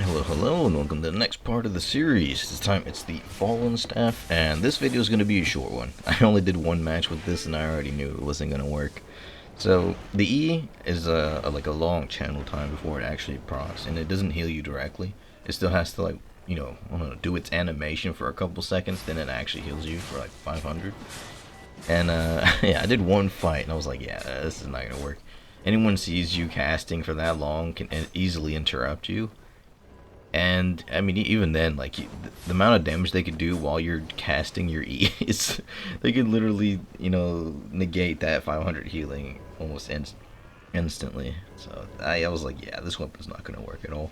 Hello, and welcome to the next part of the series. This time it's the Fallen Staff, and this video is going to be a short one. I only did one match with this, and I already knew it wasn't going to work. So, the E is like a long channel time before it actually procs, and it doesn't heal you directly. It still has to, like, I don't know, do its animation for a couple seconds, then it actually heals you for like 500. And, yeah, I did one fight, and I was like, yeah, this is not going to work. Anyone sees you casting for that long can easily interrupt you. And I mean, even then, like the amount of damage they could do while you're casting your E is, they could literally, negate that 500 healing almost instantly. So I was like, yeah, this weapon's not gonna work at all.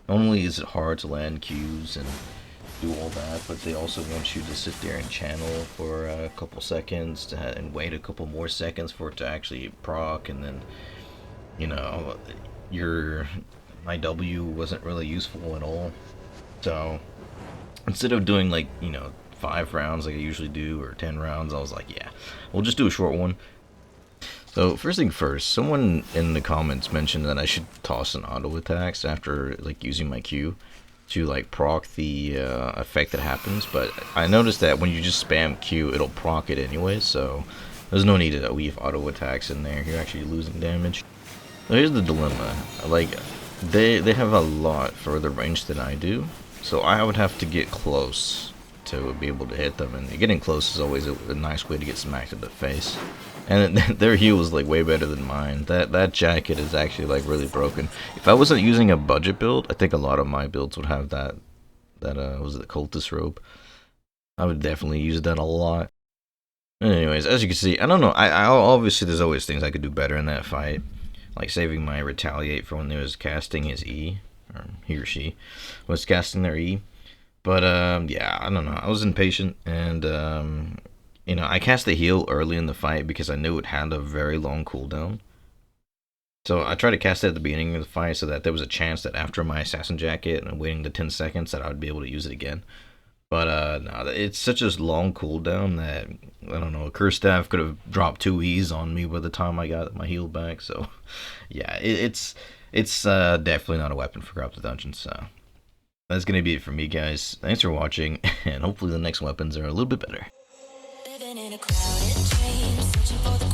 Not only is it hard to land Qs and do all that, but they also want you to sit there and channel for a couple seconds and wait a couple more seconds for it to actually proc, and then, my W wasn't really useful at all. So instead of doing like 5 rounds like I usually do, or 10 rounds, I was like, yeah, we'll just do a short one. So first thing first, someone in the comments mentioned that I should toss an auto attacks after like using my Q to like proc the effect that happens, but I noticed that when you just spam Q, it'll proc it anyway, so there's no need to weave auto attacks in there. You're actually losing damage. So here's the dilemma. Like, they have a lot further range than I do, so I would have to get close to be able to hit them, and getting close is always a nice way to get smacked in the face. And their heal is like way better than mine. That jacket is actually like really broken. If I wasn't using a budget build, I think a lot of my builds would have that was it the cultist robe? I would definitely use that a lot. Anyways, as you can see, I don't know. I obviously there's always things I could do better in that fight. Like saving my retaliate for when they was casting his E, or he or she was casting their E. But yeah, I don't know. I was impatient, and I cast the heal early in the fight because I knew it had a very long cooldown. So I tried to cast it at the beginning of the fight so that there was a chance that after my assassin jacket and waiting the 10 seconds that I would be able to use it again. But no, it's such a long cooldown that, I don't know, a curse staff could have dropped 2 E's on me by the time I got my heal back. So yeah, it's definitely not a weapon for Corrupted Dungeons. So that's gonna be it for me, guys. Thanks for watching, and hopefully the next weapons are a little bit better. Living in a crowded dream, searching for the